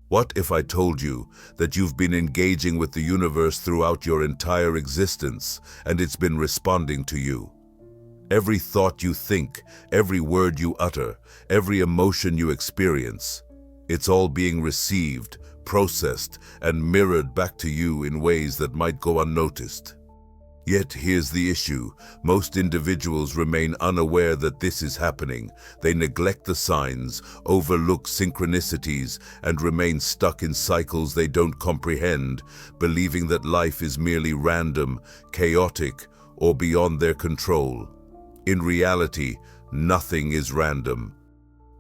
What if I told you that you've been engaging with the universe throughout your entire existence and it's been responding to you? Every thought you think, every word you utter, every emotion you experience, it's all being received, processed, and mirrored back to you in ways that might go unnoticed. Yet here's the issue. Most individuals remain unaware that this is happening. They neglect the signs, overlook synchronicities, and remain stuck in cycles they don't comprehend, believing that life is merely random, chaotic, or beyond their control. In reality, nothing is random.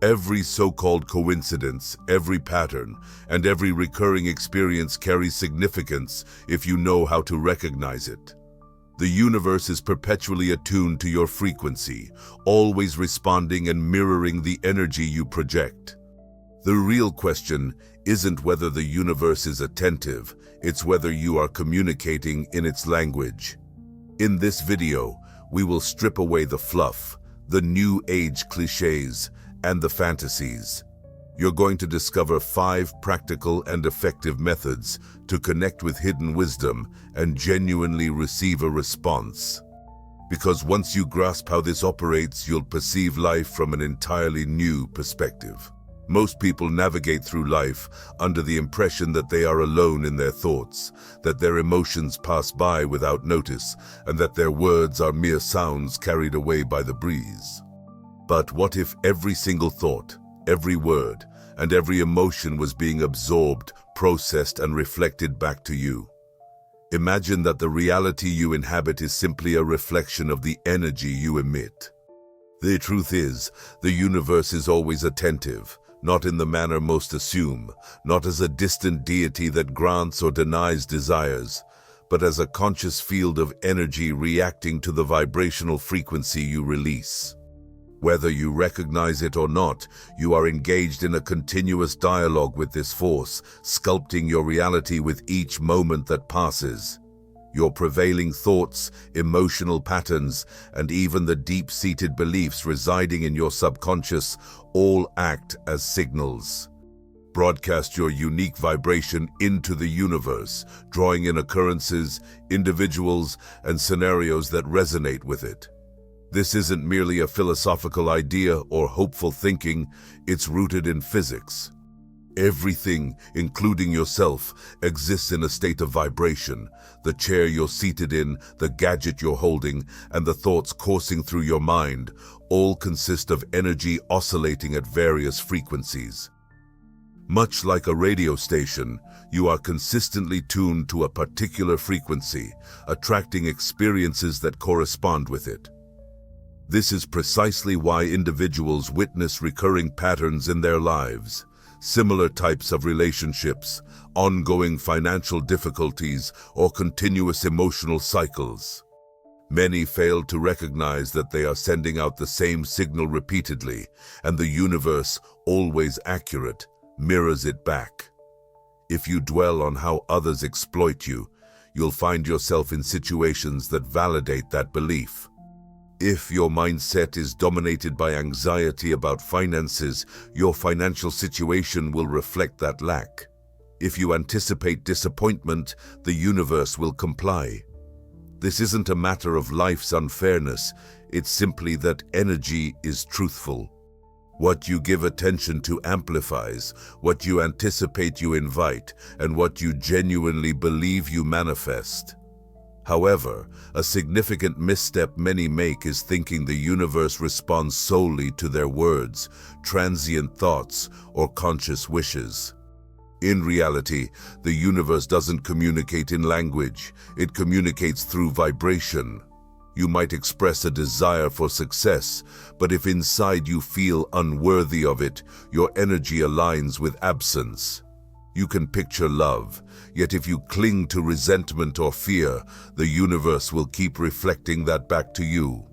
Every so-called coincidence, every pattern, and every recurring experience carries significance if you know how to recognize it. The universe is perpetually attuned to your frequency, always responding and mirroring the energy you project. The real question isn't whether the universe is attentive, it's whether you are communicating in its language. In this video, we will strip away the fluff, the new age cliches, and the fantasies. You're going to discover 5 practical and effective methods to connect with hidden wisdom and genuinely receive a response. Because once you grasp how this operates, you'll perceive life from an entirely new perspective. Most people navigate through life under the impression that they are alone in their thoughts, that their emotions pass by without notice, and that their words are mere sounds carried away by the breeze. But what if every single thought, every word, and every emotion was being absorbed, processed, and reflected back to you? Imagine that the reality you inhabit is simply a reflection of the energy you emit. The truth is, the universe is always attentive, not in the manner most assume, not as a distant deity that grants or denies desires, but as a conscious field of energy reacting to the vibrational frequency you release. Whether you recognize it or not, you are engaged in a continuous dialogue with this force, sculpting your reality with each moment that passes. Your prevailing thoughts, emotional patterns, and even the deep-seated beliefs residing in your subconscious all act as signals. Broadcast your unique vibration into the universe, drawing in occurrences, individuals, and scenarios that resonate with it. This isn't merely a philosophical idea or hopeful thinking, it's rooted in physics. Everything, including yourself, exists in a state of vibration. The chair you're seated in, the gadget you're holding, and the thoughts coursing through your mind all consist of energy oscillating at various frequencies. Much like a radio station, you are consistently tuned to a particular frequency, attracting experiences that correspond with it. This is precisely why individuals witness recurring patterns in their lives, similar types of relationships, ongoing financial difficulties, or continuous emotional cycles. Many fail to recognize that they are sending out the same signal repeatedly, and the universe, always accurate, mirrors it back. If you dwell on how others exploit you, you'll find yourself in situations that validate that belief. If your mindset is dominated by anxiety about finances, your financial situation will reflect that lack. If you anticipate disappointment, the universe will comply. This isn't a matter of life's unfairness, it's simply that energy is truthful. What you give attention to amplifies, what you anticipate you invite, and what you genuinely believe you manifest. However, a significant misstep many make is thinking the universe responds solely to their words, transient thoughts, or conscious wishes. In reality, the universe doesn't communicate in language, it communicates through vibration. You might express a desire for success, but if inside you feel unworthy of it, your energy aligns with absence. You can picture love, yet if you cling to resentment or fear, the universe will keep reflecting that back to you.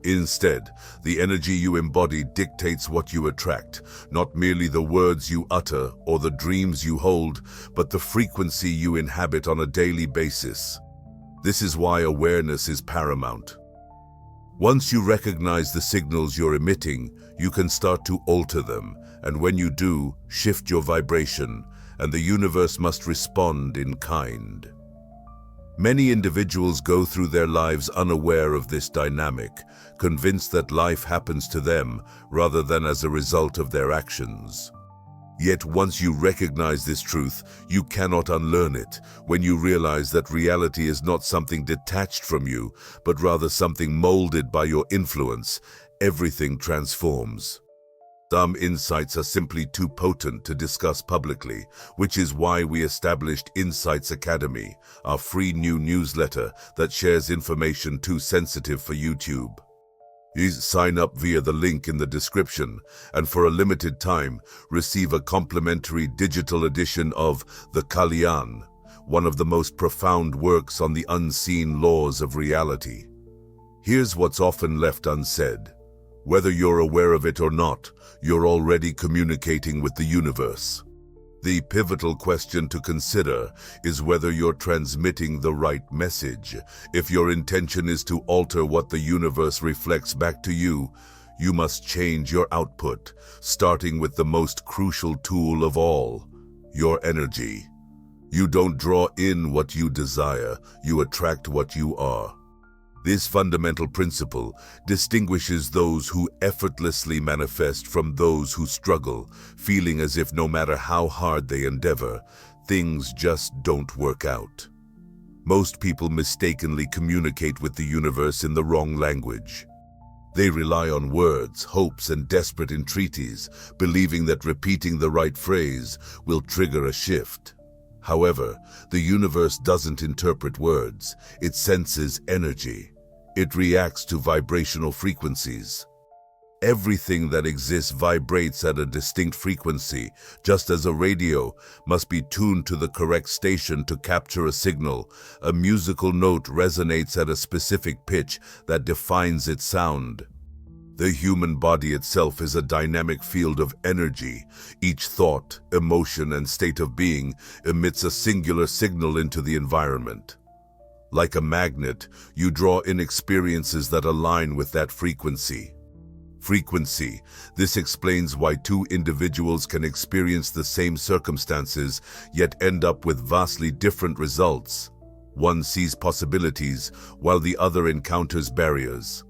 Instead, the energy you embody dictates what you attract, not merely the words you utter or the dreams you hold, but the frequency you inhabit on a daily basis. This is why awareness is paramount. Once you recognize the signals you're emitting, you can start to alter them, and when you do, shift your vibration, and the universe must respond in kind. Many individuals go through their lives unaware of this dynamic, convinced that life happens to them rather than as a result of their actions. Yet once you recognize this truth, you cannot unlearn it when you realize that reality is not something detached from you, but rather something molded by your influence. Everything transforms. Some insights are simply too potent to discuss publicly, which is why we established Insights Academy, our free new newsletter that shares information too sensitive for YouTube. Please sign up via the link in the description, and for a limited time, receive a complimentary digital edition of The Kalyan, one of the most profound works on the unseen laws of reality. Here's what's often left unsaid. Whether you're aware of it or not, you're already communicating with the universe. The pivotal question to consider is whether you're transmitting the right message. If your intention is to alter what the universe reflects back to you, you must change your output, starting with the most crucial tool of all, your energy. You don't draw in what you desire, you attract what you are. This fundamental principle distinguishes those who effortlessly manifest from those who struggle, feeling as if no matter how hard they endeavor, things just don't work out. Most people mistakenly communicate with the universe in the wrong language. They rely on words, hopes, and desperate entreaties, believing that repeating the right phrase will trigger a shift. However, the universe doesn't interpret words, it senses energy. It reacts to vibrational frequencies. Everything that exists vibrates at a distinct frequency, just as a radio must be tuned to the correct station to capture a signal. A musical note resonates at a specific pitch that defines its sound. The human body itself is a dynamic field of energy. Each thought, emotion, and state of being emits a singular signal into the environment. Like a magnet, you draw in experiences that align with that frequency. This explains why two individuals can experience the same circumstances, yet end up with vastly different results. One sees possibilities, while the other encounters barriers.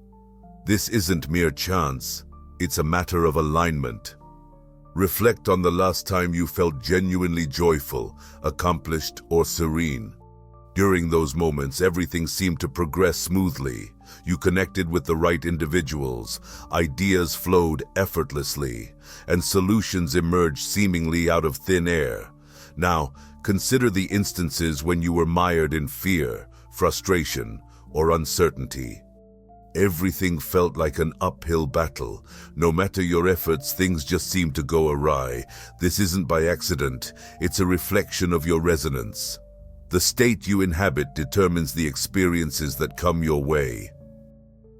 This isn't mere chance, it's a matter of alignment. Reflect on the last time you felt genuinely joyful, accomplished, or serene. During those moments, everything seemed to progress smoothly. You connected with the right individuals, ideas flowed effortlessly, and solutions emerged seemingly out of thin air. Now, consider the instances when you were mired in fear, frustration, or uncertainty. Everything felt like an uphill battle. No matter your efforts, things just seemed to go awry. This isn't by accident, it's a reflection of your resonance. The state you inhabit determines the experiences that come your way.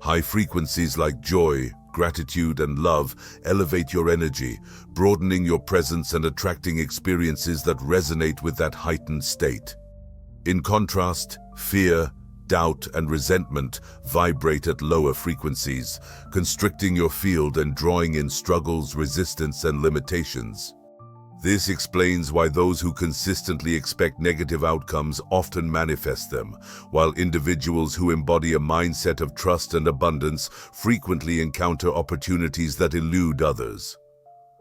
High frequencies like joy, gratitude, and love elevate your energy, broadening your presence and attracting experiences that resonate with that heightened state. In contrast, fear, doubt, and resentment vibrate at lower frequencies, constricting your field and drawing in struggles, resistance, and limitations. This explains why those who consistently expect negative outcomes often manifest them, while individuals who embody a mindset of trust and abundance frequently encounter opportunities that elude others.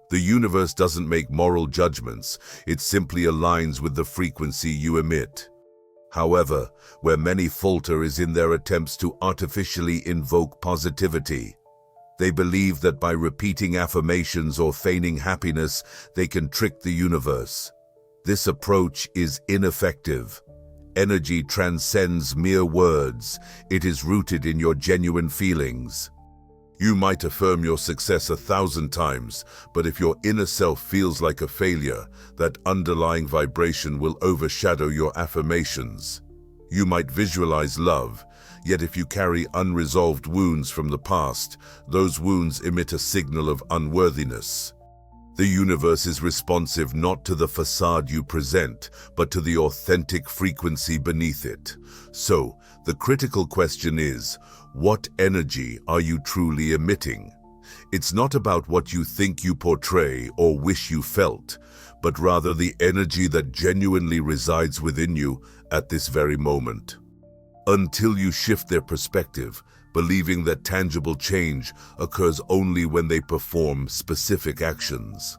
The universe doesn't make moral judgments, it simply aligns with the frequency you emit. However, where many falter is in their attempts to artificially invoke positivity. They believe that by repeating affirmations or feigning happiness, they can trick the universe. This approach is ineffective. Energy transcends mere words. It is rooted in your genuine feelings. You might affirm your success 1,000 times, but if your inner self feels like a failure, that underlying vibration will overshadow your affirmations. You might visualize love, yet if you carry unresolved wounds from the past, those wounds emit a signal of unworthiness. The universe is responsive not to the facade you present, but to the authentic frequency beneath it. So, the critical question is, what energy are you truly emitting? It's not about what you think you portray or wish you felt, but rather the energy that genuinely resides within you at this very moment. Until you shift their perspective, believing that tangible change occurs only when they perform specific actions.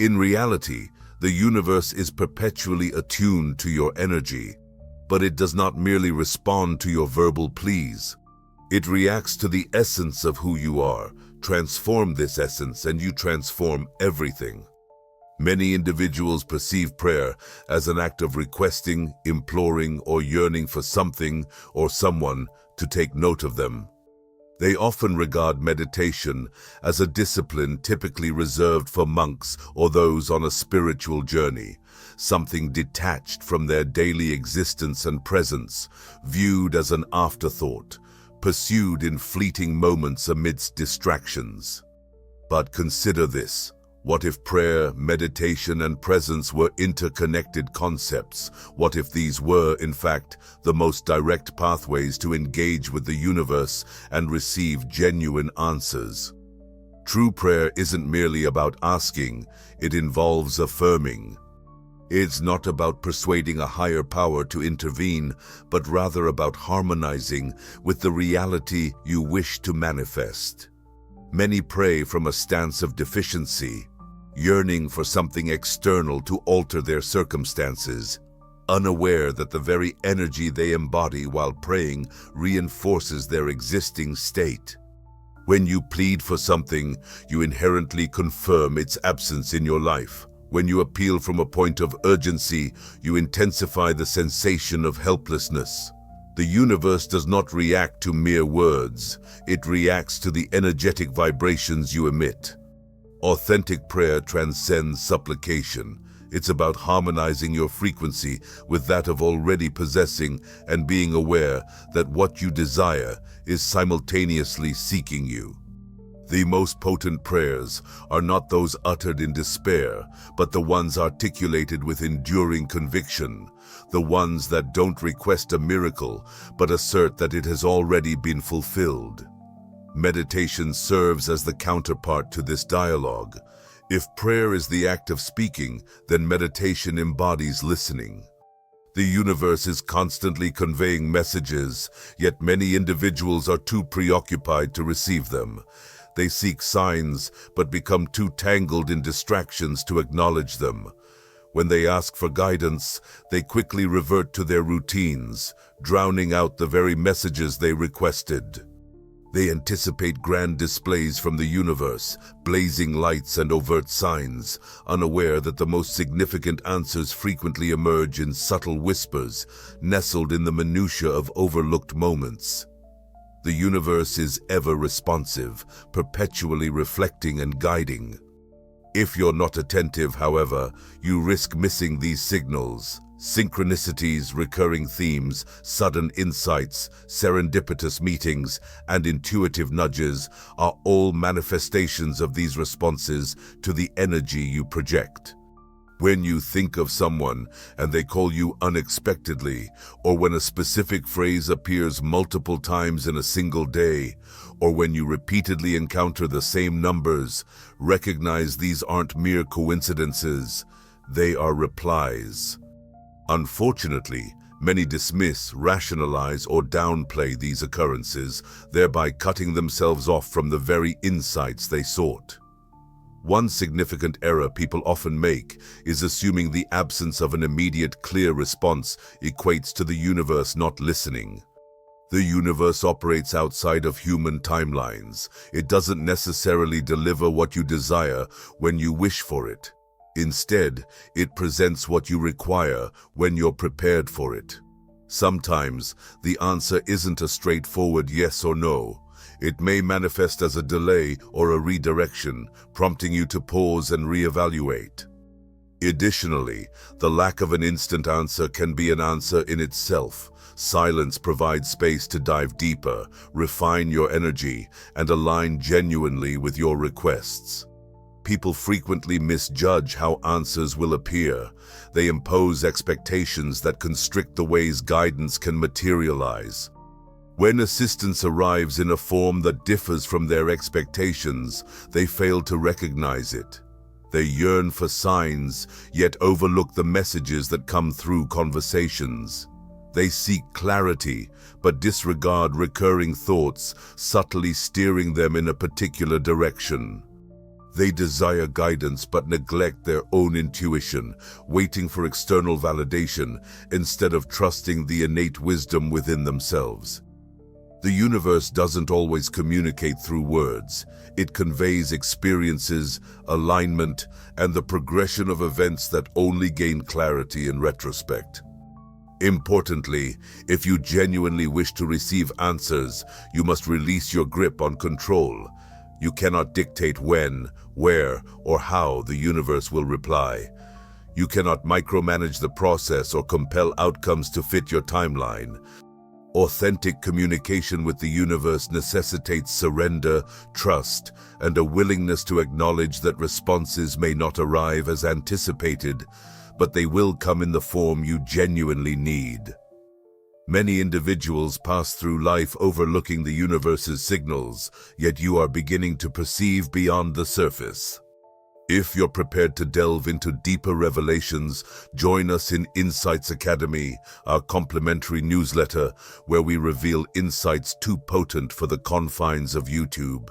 In reality, the universe is perpetually attuned to your energy, but it does not merely respond to your verbal pleas. It reacts to the essence of who you are. Transform this essence and you transform everything. Many individuals perceive prayer as an act of requesting, imploring, or yearning for something or someone to take note of them. They often regard meditation as a discipline typically reserved for monks or those on a spiritual journey, something detached from their daily existence and presence, viewed as an afterthought, pursued in fleeting moments amidst distractions. But consider this. What if prayer, meditation, and presence were interconnected concepts? What if these were, in fact, the most direct pathways to engage with the universe and receive genuine answers? True prayer isn't merely about asking, it involves affirming. It's not about persuading a higher power to intervene, but rather about harmonizing with the reality you wish to manifest. Many pray from a stance of deficiency, yearning for something external to alter their circumstances, unaware that the very energy they embody while praying reinforces their existing state. When you plead for something, you inherently confirm its absence in your life. When you appeal from a point of urgency, you intensify the sensation of helplessness. The universe does not react to mere words, it reacts to the energetic vibrations you emit. Authentic prayer transcends supplication. It's about harmonizing your frequency with that of already possessing and being aware that what you desire is simultaneously seeking you. The most potent prayers are not those uttered in despair, but the ones articulated with enduring conviction, the ones that don't request a miracle, but assert that it has already been fulfilled. Meditation serves as the counterpart to this dialogue. If prayer is the act of speaking, then meditation embodies listening. The universe is constantly conveying messages, yet many individuals are too preoccupied to receive them. They seek signs, but become too tangled in distractions to acknowledge them. When they ask for guidance, they quickly revert to their routines, drowning out the very messages they requested. They anticipate grand displays from the universe, blazing lights and overt signs, unaware that the most significant answers frequently emerge in subtle whispers, nestled in the minutiae of overlooked moments. The universe is ever responsive, perpetually reflecting and guiding. If you're not attentive, however, you risk missing these signals. Synchronicities, recurring themes, sudden insights, serendipitous meetings, and intuitive nudges are all manifestations of these responses to the energy you project. When you think of someone and they call you unexpectedly, or when a specific phrase appears multiple times in a single day, or when you repeatedly encounter the same numbers, recognize these aren't mere coincidences, they are replies. Unfortunately, many dismiss, rationalize, or downplay these occurrences, thereby cutting themselves off from the very insights they sought. One significant error people often make is assuming the absence of an immediate, clear response equates to the universe not listening. The universe operates outside of human timelines. It doesn't necessarily deliver what you desire when you wish for it. Instead, it presents what you require when you're prepared for it. Sometimes, the answer isn't a straightforward yes or no. It may manifest as a delay or a redirection, prompting you to pause and reevaluate. Additionally, the lack of an instant answer can be an answer in itself. Silence provides space to dive deeper, refine your energy, and align genuinely with your requests. People frequently misjudge how answers will appear. They impose expectations that constrict the ways guidance can materialize. When assistance arrives in a form that differs from their expectations, they fail to recognize it. They yearn for signs, yet overlook the messages that come through conversations. They seek clarity, but disregard recurring thoughts, subtly steering them in a particular direction. They desire guidance but neglect their own intuition, waiting for external validation instead of trusting the innate wisdom within themselves. The universe doesn't always communicate through words. It conveys experiences, alignment, and the progression of events that only gain clarity in retrospect. Importantly, if you genuinely wish to receive answers, you must release your grip on control. You cannot dictate when, where, or how the universe will reply. You cannot micromanage the process or compel outcomes to fit your timeline. Authentic communication with the universe necessitates surrender, trust, and a willingness to acknowledge that responses may not arrive as anticipated, but they will come in the form you genuinely need. Many individuals pass through life overlooking the universe's signals, yet you are beginning to perceive beyond the surface. If you're prepared to delve into deeper revelations, join us in Insights Academy, our complimentary newsletter, where we reveal insights too potent for the confines of YouTube.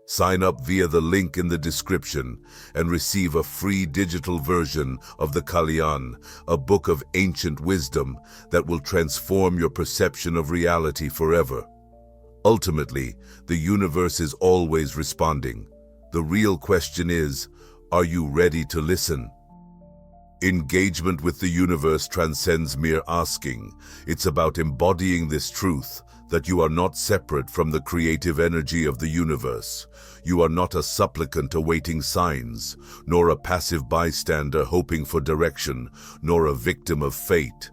Sign up via the link in the description and receive a free digital version of the Kalyan, a book of ancient wisdom that will transform your perception of reality forever. Ultimately, the universe is always responding. The real question is, are you ready to listen? Engagement with the universe transcends mere asking. It's about embodying this truth, that you are not separate from the creative energy of the universe. You are not a supplicant awaiting signs, nor a passive bystander hoping for direction, nor a victim of fate.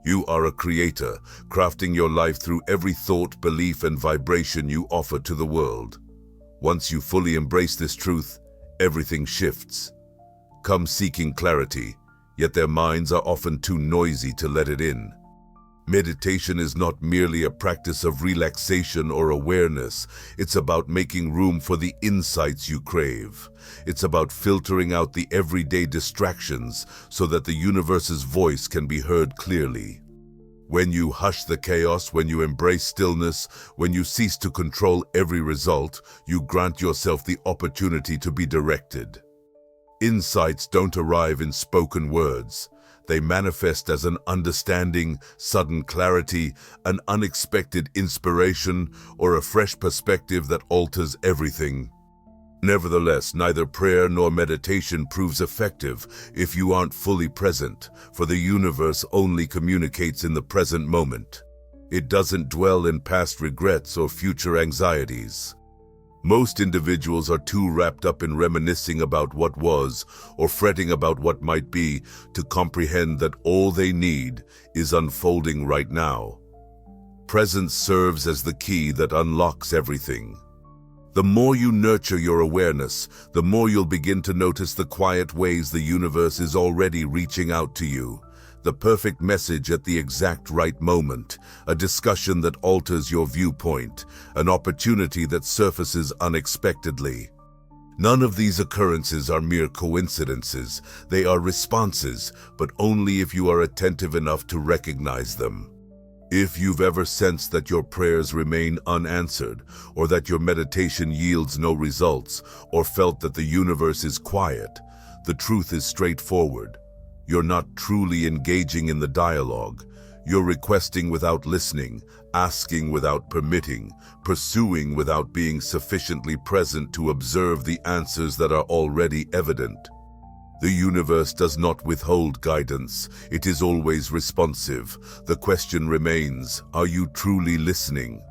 You are a creator, crafting your life through every thought, belief, and vibration you offer to the world. Once you fully embrace this truth, everything shifts. Come seeking clarity, yet their minds are often too noisy to let it in. Meditation is not merely a practice of relaxation or awareness. It's about making room for the insights you crave. It's about filtering out the everyday distractions so that the universe's voice can be heard clearly. When you hush the chaos, when you embrace stillness, when you cease to control every result, you grant yourself the opportunity to be directed. Insights don't arrive in spoken words. They manifest as an understanding, sudden clarity, an unexpected inspiration, or a fresh perspective that alters everything. Nevertheless, neither prayer nor meditation proves effective if you aren't fully present, for the universe only communicates in the present moment. It doesn't dwell in past regrets or future anxieties. Most individuals are too wrapped up in reminiscing about what was or fretting about what might be to comprehend that all they need is unfolding right now. Presence serves as the key that unlocks everything. The more you nurture your awareness, the more you'll begin to notice the quiet ways the universe is already reaching out to you. The perfect message at the exact right moment, a discussion that alters your viewpoint, an opportunity that surfaces unexpectedly. None of these occurrences are mere coincidences. They are responses, but only if you are attentive enough to recognize them. If you've ever sensed that your prayers remain unanswered, or that your meditation yields no results, or felt that the universe is quiet, the truth is straightforward. You're not truly engaging in the dialogue. You're requesting without listening, asking without permitting, pursuing without being sufficiently present to observe the answers that are already evident. The universe does not withhold guidance. It is always responsive. The question remains, are you truly listening?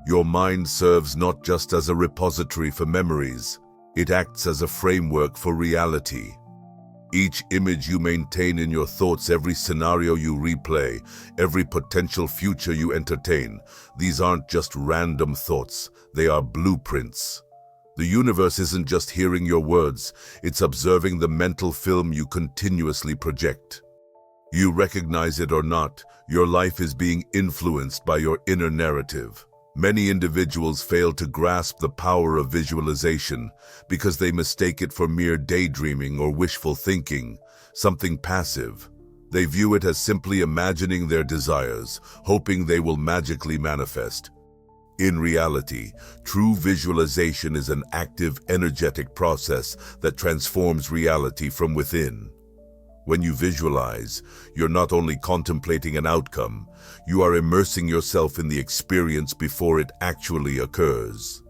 Your mind serves not just as a repository for memories. It acts as a framework for reality. Each image you maintain in your thoughts, every scenario you replay, every potential future you entertain, these aren't just random thoughts, they are blueprints. The universe isn't just hearing your words, it's observing the mental film you continuously project. You recognize it or not, your life is being influenced by your inner narrative. Many individuals fail to grasp the power of visualization because they mistake it for mere daydreaming or wishful thinking, something passive. They view it as simply imagining their desires, hoping they will magically manifest. In reality, true visualization is an active, energetic process that transforms reality from within. When you visualize, you're not only contemplating an outcome, you are immersing yourself in the experience before it actually occurs.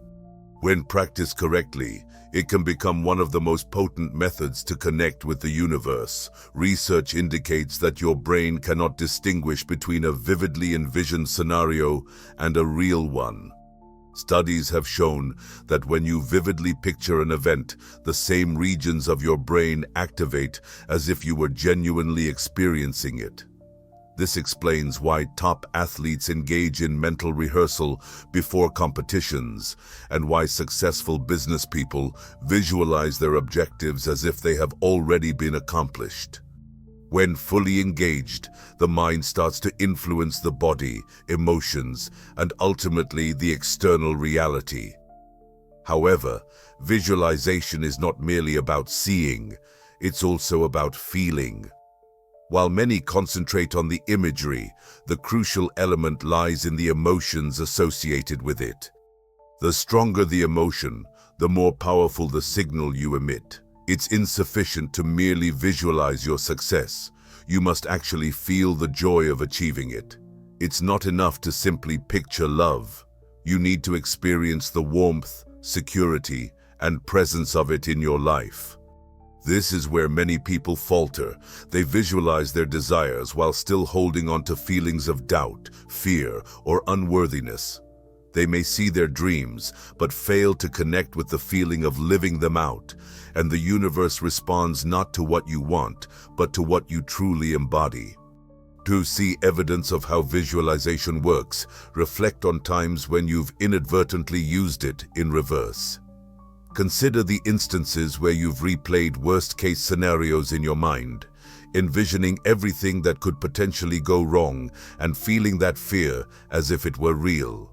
When practiced correctly, it can become one of the most potent methods to connect with the universe. Research indicates that your brain cannot distinguish between a vividly envisioned scenario and a real one. Studies have shown that when you vividly picture an event, the same regions of your brain activate as if you were genuinely experiencing it. This explains why top athletes engage in mental rehearsal before competitions, and why successful business people visualize their objectives as if they have already been accomplished. When fully engaged, the mind starts to influence the body, emotions, and ultimately the external reality. However, visualization is not merely about seeing, it's also about feeling. While many concentrate on the imagery, the crucial element lies in the emotions associated with it. The stronger the emotion, the more powerful the signal you emit. It's insufficient to merely visualize your success. You must actually feel the joy of achieving it. It's not enough to simply picture love. You need to experience the warmth, security, and presence of it in your life. This is where many people falter. They visualize their desires while still holding on to feelings of doubt, fear, or unworthiness. They may see their dreams, but fail to connect with the feeling of living them out, and the universe responds not to what you want, but to what you truly embody. To see evidence of how visualization works, reflect on times when you've inadvertently used it in reverse. Consider the instances where you've replayed worst-case scenarios in your mind, envisioning everything that could potentially go wrong and feeling that fear as if it were real.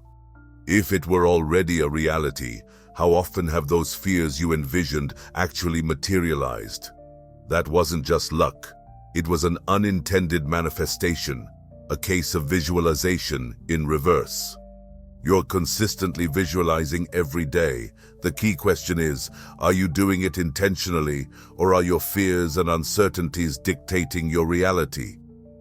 If it were already a reality, how often have those fears you envisioned actually materialized? That wasn't just luck. It was an unintended manifestation, a case of visualization in reverse. You're consistently visualizing every day. The key question is, are you doing it intentionally, or are your fears and uncertainties dictating your reality?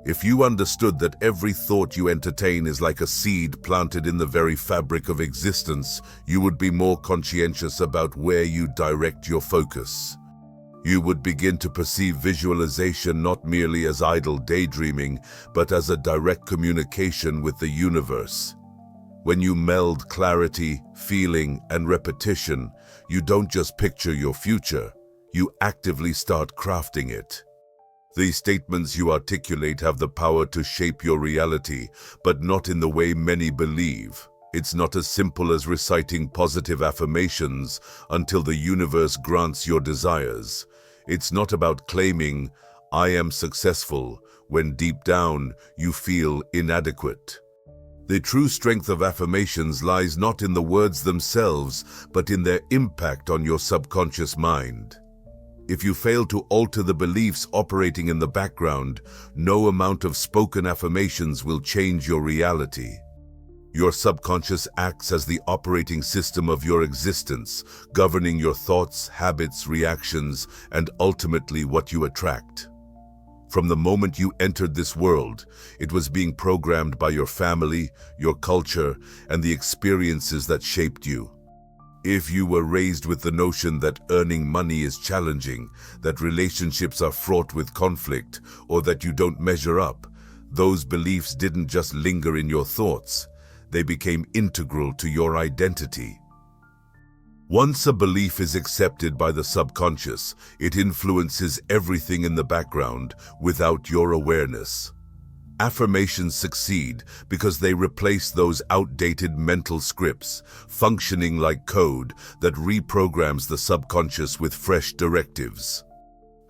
If you understood that every thought you entertain is like a seed planted in the very fabric of existence, you would be more conscientious about where you direct your focus. You would begin to perceive visualization not merely as idle daydreaming, but as a direct communication with the universe. When you meld clarity, feeling, and repetition, you don't just picture your future, you actively start crafting it. The statements you articulate have the power to shape your reality, but not in the way many believe. It's not as simple as reciting positive affirmations until the universe grants your desires. It's not about claiming, "I am successful," when deep down you feel inadequate. The true strength of affirmations lies not in the words themselves, but in their impact on your subconscious mind. If you fail to alter the beliefs operating in the background, no amount of spoken affirmations will change your reality. Your subconscious acts as the operating system of your existence, governing your thoughts, habits, reactions, and ultimately what you attract. From the moment you entered this world, it was being programmed by your family, your culture, and the experiences that shaped you. If you were raised with the notion that earning money is challenging, that relationships are fraught with conflict, or that you don't measure up, those beliefs didn't just linger in your thoughts, they became integral to your identity. Once a belief is accepted by the subconscious, it influences everything in the background without your awareness. Affirmations succeed because they replace those outdated mental scripts, functioning like code that reprograms the subconscious with fresh directives.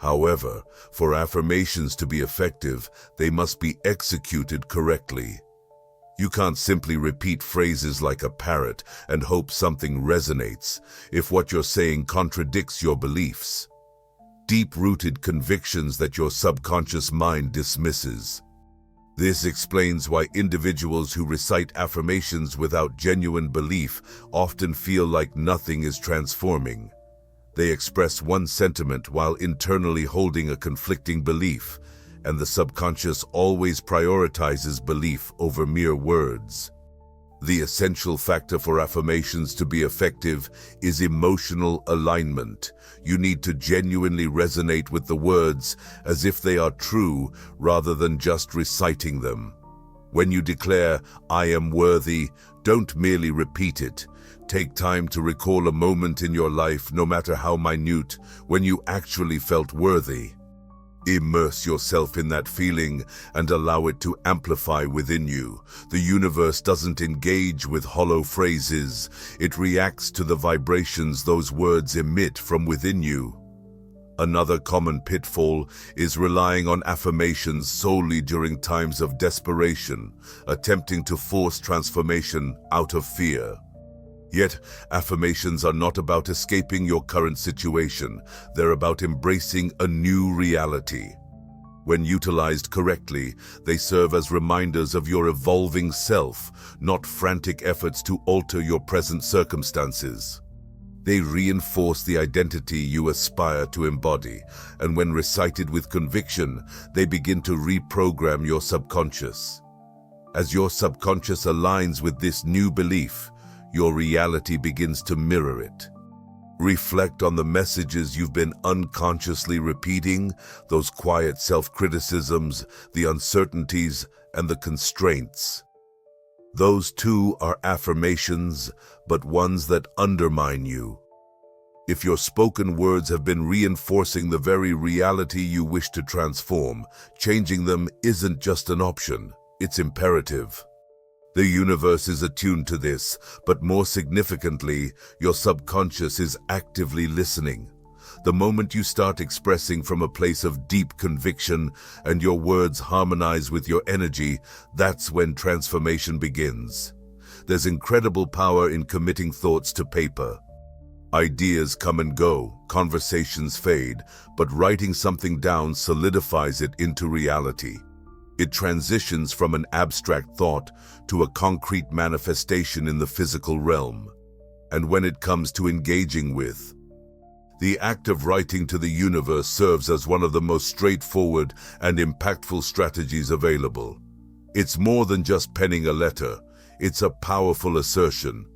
However, for affirmations to be effective, they must be executed correctly. You can't simply repeat phrases like a parrot and hope something resonates if what you're saying contradicts your beliefs. Deep-rooted convictions that your subconscious mind dismisses. This explains why individuals who recite affirmations without genuine belief often feel like nothing is transforming. They express one sentiment while internally holding a conflicting belief, and the subconscious always prioritizes belief over mere words. The essential factor for affirmations to be effective is emotional alignment. You need to genuinely resonate with the words as if they are true rather than just reciting them. When you declare, "I am worthy," don't merely repeat it. Take time to recall a moment in your life, no matter how minute, when you actually felt worthy. Immerse yourself in that feeling and allow it to amplify within you. The universe doesn't engage with hollow phrases. It reacts to the vibrations those words emit from within you. Another common pitfall is relying on affirmations solely during times of desperation, attempting to force transformation out of fear. Yet, affirmations are not about escaping your current situation. They're about embracing a new reality. When utilized correctly, they serve as reminders of your evolving self, not frantic efforts to alter your present circumstances. They reinforce the identity you aspire to embody, and when recited with conviction, they begin to reprogram your subconscious. As your subconscious aligns with this new belief, your reality begins to mirror it. Reflect on the messages you've been unconsciously repeating, those quiet self-criticisms, the uncertainties, and the constraints. Those too are affirmations, but ones that undermine you. If your spoken words have been reinforcing the very reality you wish to transform, changing them isn't just an option, it's imperative. The universe is attuned to this, but more significantly, your subconscious is actively listening. The moment you start expressing from a place of deep conviction and your words harmonize with your energy, that's when transformation begins. There's incredible power in committing thoughts to paper. Ideas come and go, conversations fade, but writing something down solidifies it into reality. It transitions from an abstract thought to a concrete manifestation in the physical realm. And when it comes to engaging with, the act of writing to the universe serves as one of the most straightforward and impactful strategies available. It's more than just penning a letter, it's a powerful assertion.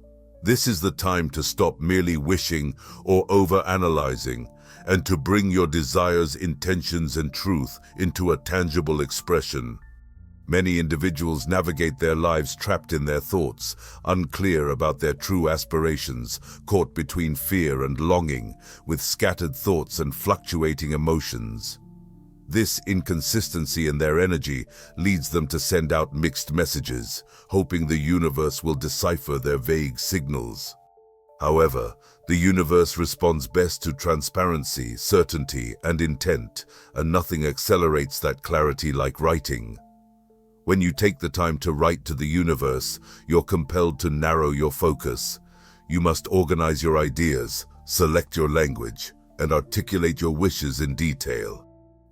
This is the time to stop merely wishing or overanalyzing, and to bring your desires, intentions, and truth into a tangible expression. Many individuals navigate their lives trapped in their thoughts, unclear about their true aspirations, caught between fear and longing, with scattered thoughts and fluctuating emotions. This inconsistency in their energy leads them to send out mixed messages, hoping the universe will decipher their vague signals. However, the universe responds best to transparency, certainty, and intent, and nothing accelerates that clarity like writing. When you take the time to write to the universe, you're compelled to narrow your focus. You must organize your ideas, select your language, and articulate your wishes in detail.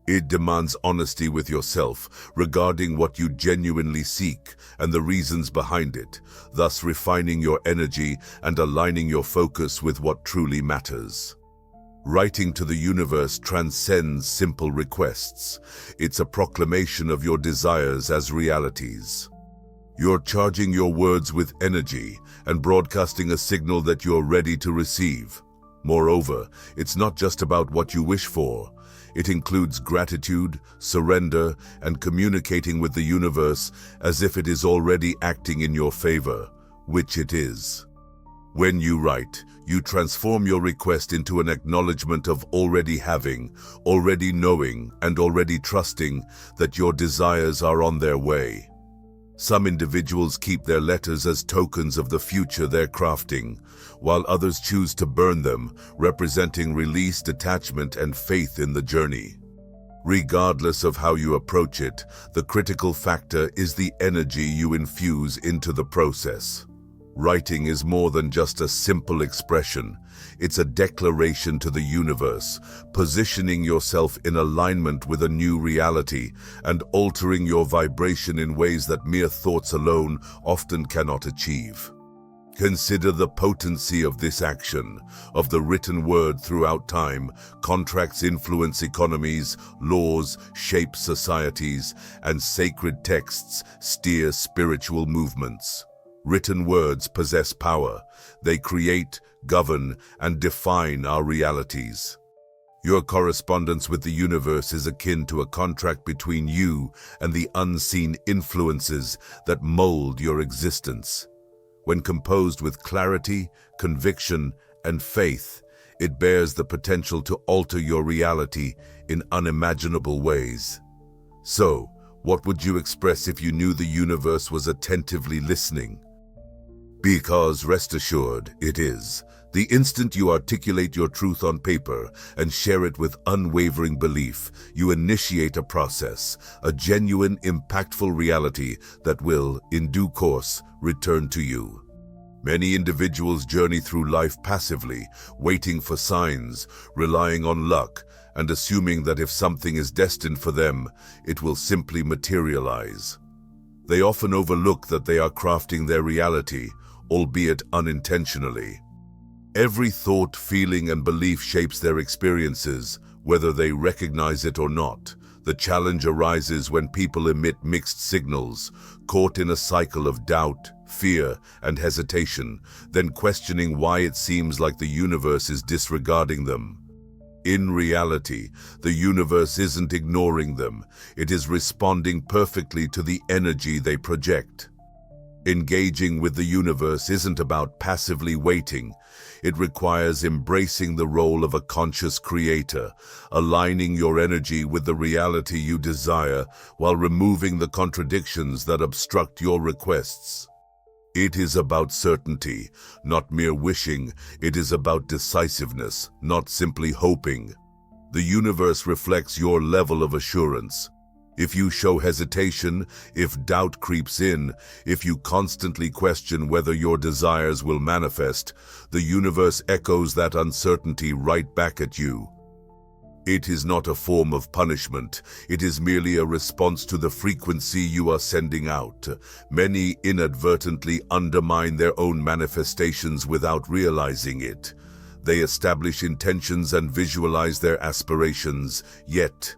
It demands honesty with yourself regarding what you genuinely seek and the reasons behind it, thus refining your energy and aligning your focus with what truly matters. Writing to the universe transcends simple requests. It's a proclamation of your desires as realities. You're charging your words with energy and broadcasting a signal that you're ready to receive. Moreover, it's not just about what you wish for. It includes gratitude, surrender, and communicating with the universe as if it is already acting in your favor, which it is. When you write, you transform your request into an acknowledgement of already having, already knowing, and already trusting that your desires are on their way. Some individuals keep their letters as tokens of the future they're crafting, while others choose to burn them, representing release, detachment, and faith in the journey. Regardless of how you approach it, the critical factor is the energy you infuse into the process. Writing is more than just a simple expression. It's a declaration to the universe, positioning yourself in alignment with a new reality and altering your vibration in ways that mere thoughts alone often cannot achieve. Consider the potency of this action, of the written word throughout time. Contracts influence economies, laws shape societies, and sacred texts steer spiritual movements. Written words possess power. They create, govern, and define our realities. Your correspondence with the universe is akin to a contract between you and the unseen influences that mold your existence. When composed with clarity, conviction, and faith, it bears the potential to alter your reality in unimaginable ways. So, what would you express if you knew the universe was attentively listening? Because rest assured, it is. The instant you articulate your truth on paper and share it with unwavering belief, you initiate a process, a genuine, impactful reality that will, in due course, return to you. Many individuals journey through life passively, waiting for signs, relying on luck, and assuming that if something is destined for them, it will simply materialize. They often overlook that they are crafting their reality, albeit unintentionally. Every thought, feeling, and belief shapes their experiences, whether they recognize it or not. The challenge arises when people emit mixed signals, caught in a cycle of doubt, fear, and hesitation, then questioning why it seems like the universe is disregarding them. In reality, the universe isn't ignoring them. It is responding perfectly to the energy they project. Engaging with the universe isn't about passively waiting. It requires embracing the role of a conscious creator, aligning your energy with the reality you desire while removing the contradictions that obstruct your requests. It is about certainty, not mere wishing. It is about decisiveness, not simply hoping. The universe reflects your level of assurance. If you show hesitation, if doubt creeps in, if you constantly question whether your desires will manifest, the universe echoes that uncertainty right back at you. It is not a form of punishment. It is merely a response to the frequency you are sending out. Many inadvertently undermine their own manifestations without realizing it. They establish intentions and visualize their aspirations, yet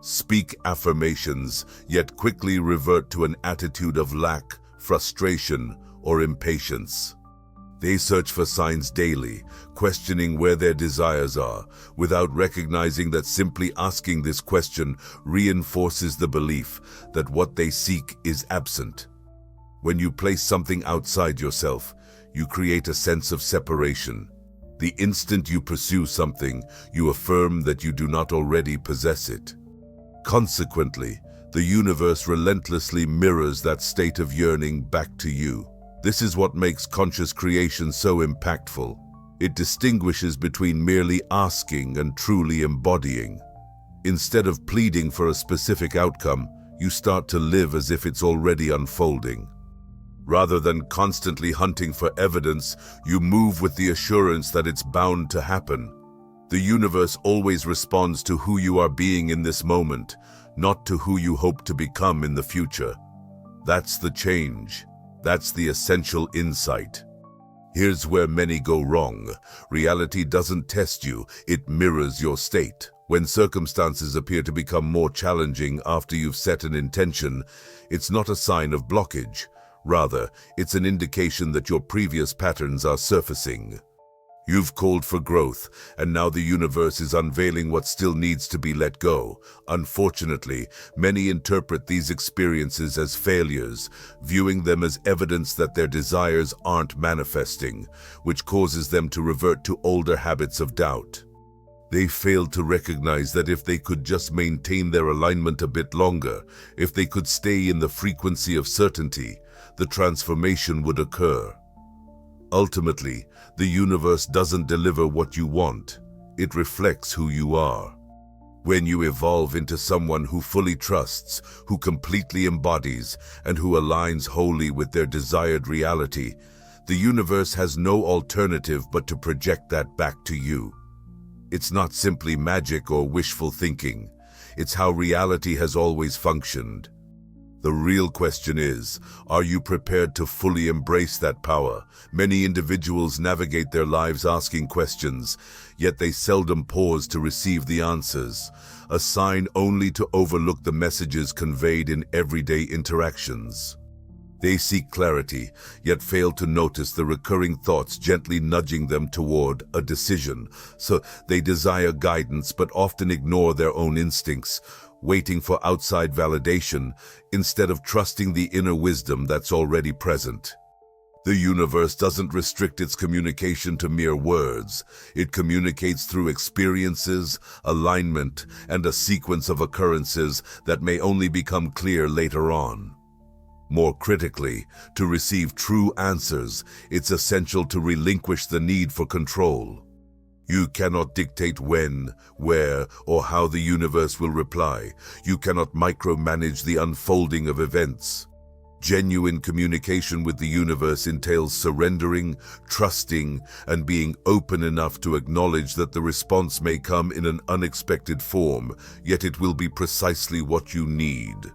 speak affirmations, yet quickly revert to an attitude of lack, frustration, or impatience. They search for signs daily, questioning where their desires are, without recognizing that simply asking this question reinforces the belief that what they seek is absent. When you place something outside yourself, you create a sense of separation. The instant you pursue something, you affirm that you do not already possess it. Consequently, the universe relentlessly mirrors that state of yearning back to you. This is what makes conscious creation so impactful. It distinguishes between merely asking and truly embodying. Instead of pleading for a specific outcome, you start to live as if it's already unfolding. Rather than constantly hunting for evidence, you move with the assurance that it's bound to happen. The universe always responds to who you are being in this moment, not to who you hope to become in the future. That's the change. That's the essential insight. Here's where many go wrong. Reality doesn't test you, it mirrors your state. When circumstances appear to become more challenging after you've set an intention, it's not a sign of blockage. Rather, it's an indication that your previous patterns are surfacing. You've called for growth, and now the universe is unveiling what still needs to be let go. Unfortunately, many interpret these experiences as failures, viewing them as evidence that their desires aren't manifesting, which causes them to revert to older habits of doubt. They failed to recognize that if they could just maintain their alignment a bit longer, if they could stay in the frequency of certainty, the transformation would occur. Ultimately, the universe doesn't deliver what you want. It reflects who you are. When you evolve into someone who fully trusts, who completely embodies, and who aligns wholly with their desired reality, the universe has no alternative but to project that back to you. It's not simply magic or wishful thinking. It's how reality has always functioned. The real question is, are you prepared to fully embrace that power? Many individuals navigate their lives asking questions, yet they seldom pause to receive the answers, a sign only to overlook the messages conveyed in everyday interactions. They seek clarity, yet fail to notice the recurring thoughts gently nudging them toward a decision. So they desire guidance but often ignore their own instincts, waiting for outside validation instead of trusting the inner wisdom that's already present. The universe doesn't restrict its communication to mere words. It communicates through experiences, alignment, and a sequence of occurrences that may only become clear later on. More critically, to receive true answers, it's essential to relinquish the need for control. You cannot dictate when, where, or how the universe will reply. You cannot micromanage the unfolding of events. Genuine communication with the universe entails surrendering, trusting, and being open enough to acknowledge that the response may come in an unexpected form, yet it will be precisely what you need.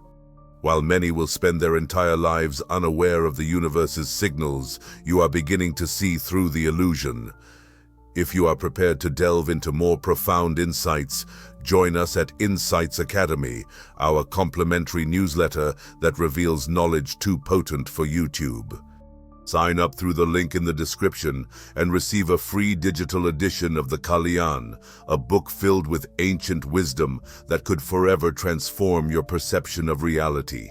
While many will spend their entire lives unaware of the universe's signals, you are beginning to see through the illusion. If you are prepared to delve into more profound insights, join us at Insights Academy, our complimentary newsletter that reveals knowledge too potent for YouTube. Sign up through the link in the description and receive a free digital edition of the Kalyan, a book filled with ancient wisdom that could forever transform your perception of reality.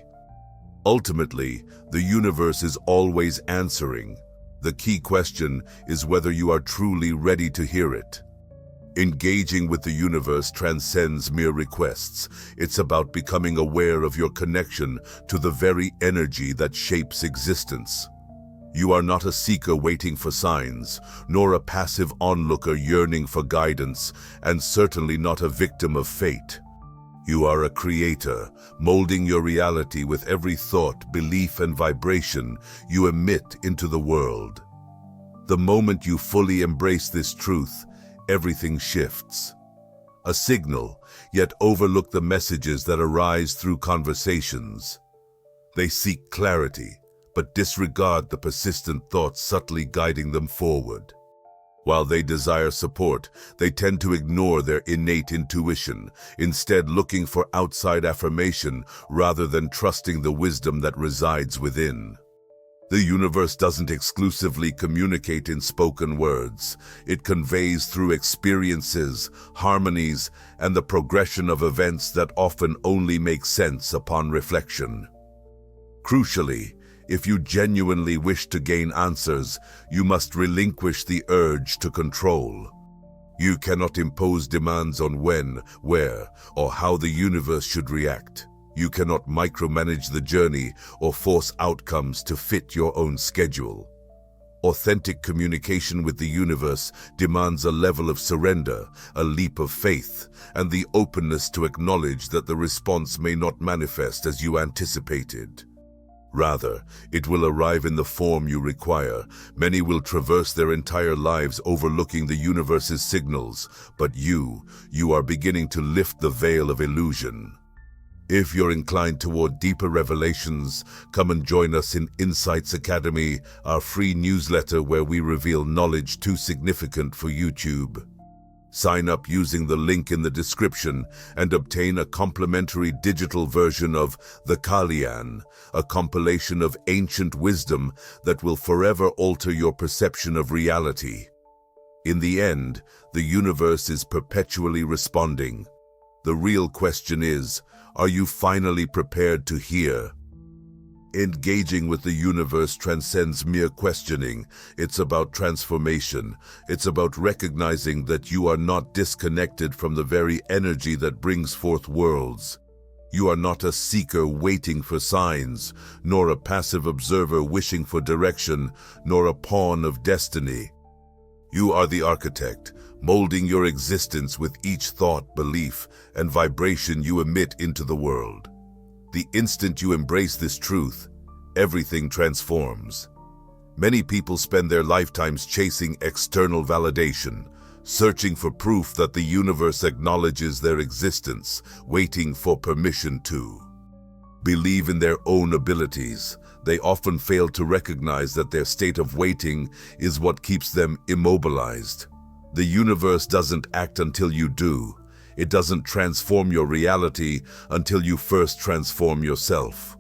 Ultimately, the universe is always answering. The key question is whether you are truly ready to hear it. Engaging with the universe transcends mere requests. It's about becoming aware of your connection to the very energy that shapes existence. You are not a seeker waiting for signs, nor a passive onlooker yearning for guidance, and certainly not a victim of fate. You are a creator, molding your reality with every thought, belief, and vibration you emit into the world. The moment you fully embrace this truth, everything shifts. A signal, yet overlook the messages that arise through conversations. They seek clarity, but disregard the persistent thoughts subtly guiding them forward. While they desire support, they tend to ignore their innate intuition, instead looking for outside affirmation rather than trusting the wisdom that resides within. The universe doesn't exclusively communicate in spoken words. It conveys through experiences, harmonies, and the progression of events that often only make sense upon reflection. Crucially, if you genuinely wish to gain answers, you must relinquish the urge to control. You cannot impose demands on when, where, or how the universe should react. You cannot micromanage the journey or force outcomes to fit your own schedule. Authentic communication with the universe demands a level of surrender, a leap of faith, and the openness to acknowledge that the response may not manifest as you anticipated. Rather, it will arrive in the form you require. Many will traverse their entire lives overlooking the universe's signals, but you are beginning to lift the veil of illusion. If you're inclined toward deeper revelations, come and join us in Insights Academy, our free newsletter where we reveal knowledge too significant for YouTube. Sign up using the link in the description and obtain a complimentary digital version of the Kalyan, a compilation of ancient wisdom that will forever alter your perception of reality. In the end, the universe is perpetually responding. The real question is, are you finally prepared to hear? Engaging with the universe transcends mere questioning. It's about transformation. It's about recognizing that you are not disconnected from the very energy that brings forth worlds. You are not a seeker waiting for signs, nor a passive observer wishing for direction, nor a pawn of destiny. You are the architect, molding your existence with each thought, belief, and vibration you emit into the world. The instant you embrace this truth, everything transforms. Many people spend their lifetimes chasing external validation, searching for proof that the universe acknowledges their existence, waiting for permission to believe in their own abilities. They often fail to recognize that their state of waiting is what keeps them immobilized. The universe doesn't act until you do. It doesn't transform your reality until you first transform yourself.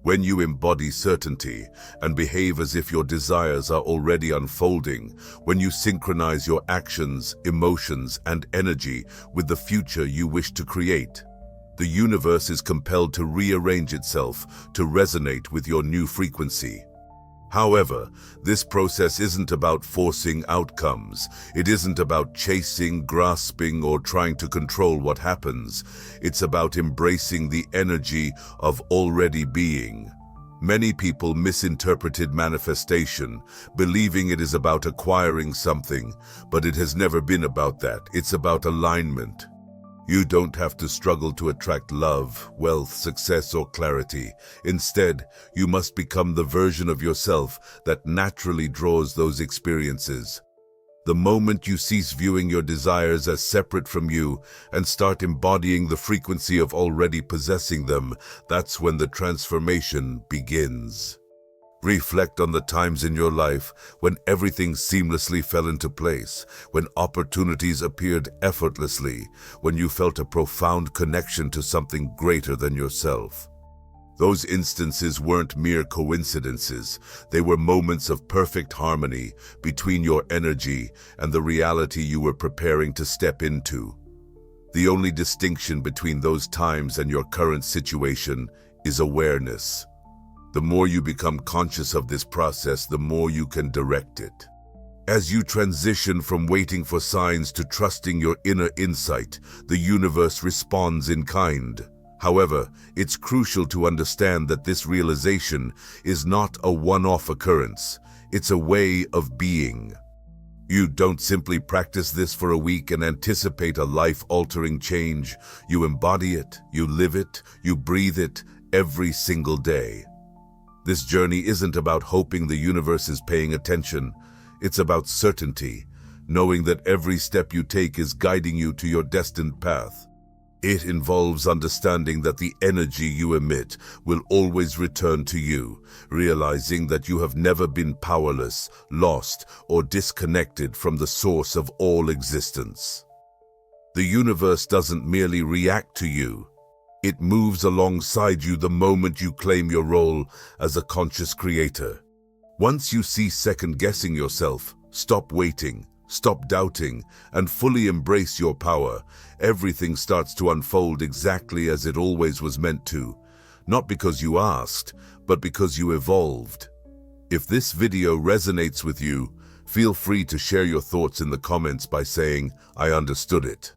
When you embody certainty and behave as if your desires are already unfolding, when you synchronize your actions, emotions, and energy with the future you wish to create, the universe is compelled to rearrange itself to resonate with your new frequency. However, this process isn't about forcing outcomes. It isn't about chasing, grasping, or trying to control what happens. It's about embracing the energy of already being. Many people misinterpreted manifestation, believing it is about acquiring something, but it has never been about that. It's about alignment. You don't have to struggle to attract love, wealth, success, or clarity. Instead, you must become the version of yourself that naturally draws those experiences. The moment you cease viewing your desires as separate from you and start embodying the frequency of already possessing them, that's when the transformation begins. Reflect on the times in your life when everything seamlessly fell into place, when opportunities appeared effortlessly, when you felt a profound connection to something greater than yourself. Those instances weren't mere coincidences. They were moments of perfect harmony between your energy and the reality you were preparing to step into. The only distinction between those times and your current situation is awareness. The more you become conscious of this process, the more you can direct it. As you transition from waiting for signs to trusting your inner insight, the universe responds in kind. However, it's crucial to understand that this realization is not a one-off occurrence. It's a way of being. You don't simply practice this for a week and anticipate a life-altering change. You embody it, you live it, you breathe it every single day. This journey isn't about hoping the universe is paying attention. It's about certainty, knowing that every step you take is guiding you to your destined path. It involves understanding that the energy you emit will always return to you, realizing that you have never been powerless, lost, or disconnected from the source of all existence. The universe doesn't merely react to you. It moves alongside you the moment you claim your role as a conscious creator. Once you cease second-guessing yourself, stop waiting, stop doubting, and fully embrace your power, everything starts to unfold exactly as it always was meant to. Not because you asked, but because you evolved. If this video resonates with you, feel free to share your thoughts in the comments by saying, "I understood it."